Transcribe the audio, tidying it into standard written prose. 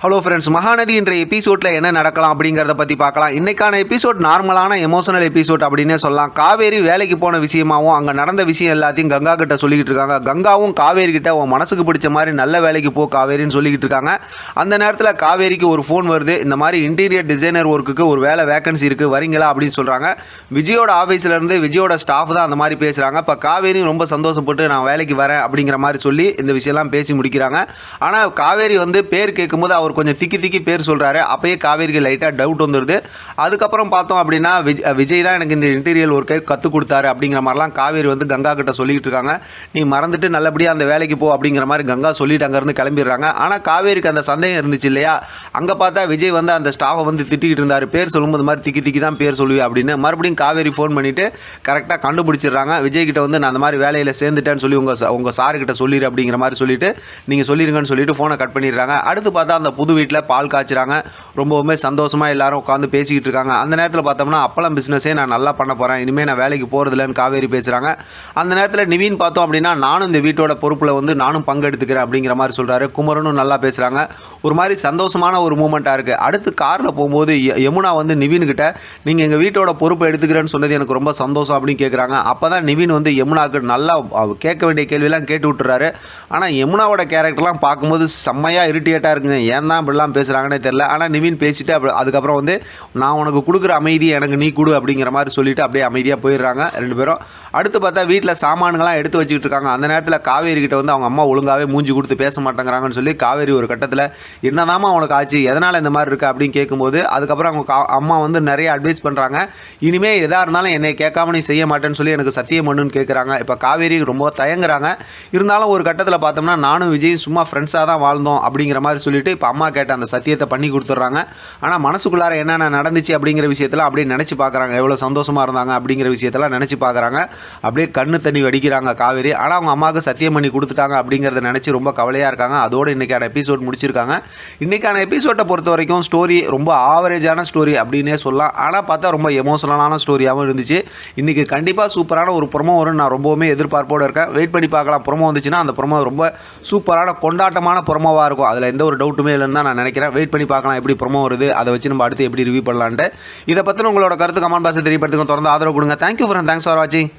Hello friends, Mahanadi என்ற எபிசோடில் என்ன நடக்கலாம் அப்படிங்கிறத பற்றி பார்க்கலாம். இன்றைக்கான எபிசோட் நார்மலான எமோஷனல் எபிசோட் அப்படின்னே சொல்லலாம். காவேரி வேலைக்கு போன விஷயமாகவும் அங்கே நடந்த விஷயம் எல்லாத்தையும் கங்கா கிட்ட சொல்லிக்கிட்டு இருக்காங்க. கங்காவும் காவேரி கிட்ட உன் மனசுக்கு பிடிச்ச மாதிரி நல்ல வேலைக்கு போ காவேரின்னு சொல்லிக்கிட்டு இருக்காங்க. அந்த நேரத்தில் காவேரிக்கு ஒரு ஃபோன் வருது. இந்த மாதிரி இன்டீரியர் டிசைனர் ஒர்க்குக்கு ஒரு வேலை வேகன்சி இருக்குது, வரீங்களா அப்படின்னு சொல்கிறாங்க. விஜயோட ஆஃபீஸ்லேருந்து விஜயோட ஸ்டாஃப் தான் அந்த மாதிரி பேசுகிறாங்க. இப்போ காவேரியும் ரொம்ப சந்தோஷப்பட்டு நான் வேலைக்கு வரேன் அப்படிங்கிற மாதிரி சொல்லி இந்த விஷயம்லாம் பேசி முடிக்கிறாங்க. ஆனால் காவேரி பேர் கேட்கும்போது அவர் கொஞ்சம் திக்கி பேர் சொல்கிறாரு. அப்பயே காவேரிக்கு லைட்டாக டவுட் வந்துடுது. அதுக்கப்புறம் பார்த்தோம் அப்படின்னா விஜய் தான் எனக்கு இந்த இன்டீரியர் ஒர்க்கை கற்றுக் கொடுத்தாரு அப்படிங்கிற மாதிரிலாம் காவேரி கங்கா கிட்ட சொல்லிக்கிட்டு இருக்காங்க. நீ மறந்துட்டு நல்லபடியாக அந்த வேலைக்கு போ அப்படிங்கிற மாதிரி கங்கா சொல்லிட்டு அங்கேருந்து கிளம்பிடுறாங்க. ஆனால் காவேரிக்கு அந்த சந்தேகம் இருந்துச்சு இல்லையா, அங்கே பார்த்தா விஜய் அந்த ஸ்டாஃபை திட்டிக்கிட்டு இருந்தார். பேர் சொல்லும்போது மாதிரி திக்கி தான் பேர் சொல்லுவேன் அப்படின்னு. மறுபடியும் காவேரி ஃபோன் பண்ணிவிட்டு கரெக்டாக கண்டுபிடிச்சிடுறாங்க. விஜய் கிட்ட நான் அந்த மாதிரி வேலையில் சேர்ந்துட்டேன்னு சொல்லி உங்கள் சாருக்கிட்ட சொல்லிடு அப்படிங்கிற மாதிரி சொல்லிட்டு நீங்கள் சொல்லிடுங்கன்னு சொல்லிட்டு ஃபோனை கட் பண்ணிடுறாங்க. அடுத்து பார்த்தா அந்த புது வீட்டில் பால் காய்ச்சுறாங்க. ரொம்பவுமே சந்தோஷமாக எல்லாரும் உட்காந்து பேசிக்கிட்டு இருக்காங்க. அந்த நேரத்தில் பார்த்தோம்னா அப்பளம் பிஸ்னஸே நான் நல்லா பண்ண போகிறேன், இனிமேல் நான் வேலைக்கு போகிறதில்லன்னு காவேரி பேசுகிறாங்க. அந்த நேரத்தில் நிவின் பார்த்தோம் அப்படின்னா நானும் இந்த வீட்டோட பொறுப்பில் நானும் பங்கெடுத்துக்கிறேன் அப்படிங்கிற மாதிரி சொல்கிறாரு. குமரனும் நல்லா பேசுகிறாங்க. ஒரு மாதிரி சந்தோஷமான ஒரு மூமெண்ட்டாக இருக்குது. அடுத்து காரில் போகும்போது யமுனா நிவின்கிட்ட நீங்கள் எங்கள் வீட்டோட பொறுப்பை எடுத்துக்கிறேன்னு சொன்னது எனக்கு ரொம்ப சந்தோஷம் அப்படின்னு கேட்குறாங்க. அப்போ தான் நிவின் யமுனாவுக்கு நல்லா கேட்க வேண்டிய கேள்வியெல்லாம் கேட்டு விட்டுறாரு. ஆனால் யமுனாவோட கேரக்டர்லாம் பார்க்கும்போது செம்மையாக இரிட்டேட்டாக இருக்குங்க. ஏன் தான் இப்படிலாம் பேசுகிறாங்கன்னே தெரில. ஆனால் நிவின் பேசிட்டு அதுக்கப்புறம் நான் உனக்கு கொடுக்குற அமைதி எனக்கு நீ கொடு அப்படிங்கிற மாதிரி சொல்லிவிட்டு அப்படியே அமைதியாக போயிடுறாங்க ரெண்டு பேரும். அடுத்து பார்த்தா வீட்டில் சாமான்கள்லாம் எடுத்து வச்சுக்கிட்டு இருக்காங்க. அந்த நேரத்தில் காவேரி கிட்ட அவங்க அம்மா ஒழுங்காகவே மூஞ்சி கொடுத்து பேச மாட்டேங்கிறாங்கன்னு சொல்லி காவேரி ஒரு கட்டத்தில் என்னதாம்மா உனக்கு ஆச்சு, எதனால் இந்த மாதிரி இருக்குது அப்படின்னு கேட்கும்போது அதுக்கப்புறம் அவங்க அம்மா நிறைய அட்வைஸ் பண்ணுறாங்க. இனிமேல் எதாக இருந்தாலும் என்னை கேட்காம நீ செய்ய மாட்டேன்னு சொல்லி எனக்கு சத்தியம் பண்ணுன்னு கேட்குறாங்க. இப்போ காவேரி ரொம்ப தயங்குறாங்க. இருந்தாலும் ஒரு கட்டத்தில் பார்த்தோம்னா நானும் விஜய் சும்மா ஃப்ரெண்ட்ஸாக தான் வாழ்ந்தோம் அப்படிங்கிற மாதிரி சொல்லிட்டு இப்போ அம்மா கேட்ட அந்த சத்தியத்தை பண்ணி கொடுத்துட்றாங்க. ஆனால் மனசுக்குள்ளார என்னென்ன நடந்துச்சு அப்படிங்கிற விஷயத்தில் அப்படியே நினச்சி பார்க்குறாங்க. எவ்வளோ சந்தோஷமாக இருந்தாங்க அப்படிங்கிற விஷயத்தெல்லாம் நினச்சி பார்க்குறாங்க. அப்படியே கண்ணு தண்ணி வடிக்கிறாங்க காவேரி. ஆனால் அவங்க அம்மாவுக்கு சத்தியம் பண்ணி கொடுத்துட்டாங்க அப்படிங்கிறத நினச்சி ரொம்ப கவலையாக இருக்காங்க. அதோடு இன்றைக்கான எபிசோட் முடிச்சிருக்காங்க. இன்றைக்கான எபிசோட்டை பொறுத்த வரைக்கும் ஸ்டோரி ரொம்ப ஆவரேஜான ஸ்டோரி அப்படின்னே சொல்லலாம். ஆனால் பார்த்தா ரொம்ப எமோஷனலான ஸ்டோரியாகவும் இருந்துச்சு. இன்றைக்கி கண்டிப்பாக சூப்பரான ஒரு ப்ரொமோ வரும். நான் ரொம்பவுமே எதிர்பார்ப்போடு இருக்கேன். வெயிட் பண்ணி பார்க்கலாம். ப்ரொமோ வந்துச்சுன்னா அந்த ப்ரொமோ ரொம்ப சூப்பரான கொண்டாட்டமான ப்ரொமோவாக இருக்கும். அதில் எந்த ஒரு டவுட்டுமே இல்லைன்னு தான் நான் நினைக்கிறேன். வெயிட் பண்ணி பார்க்கலாம் எப்படி ப்ரொமோ வருது, அதை வச்சு நம்ம அடுத்து எப்படி ரிவ்யூ பண்ணலான்ட்டு. இதை பற்றி உங்களோட கருத்து கமெண்ட் பாக்ஸில் தெரியப்படுத்துங்க. தொடர்ந்து ஆதரவு கொடுங்க. தேங்க்யூ ஃபார் வாட்சிங்.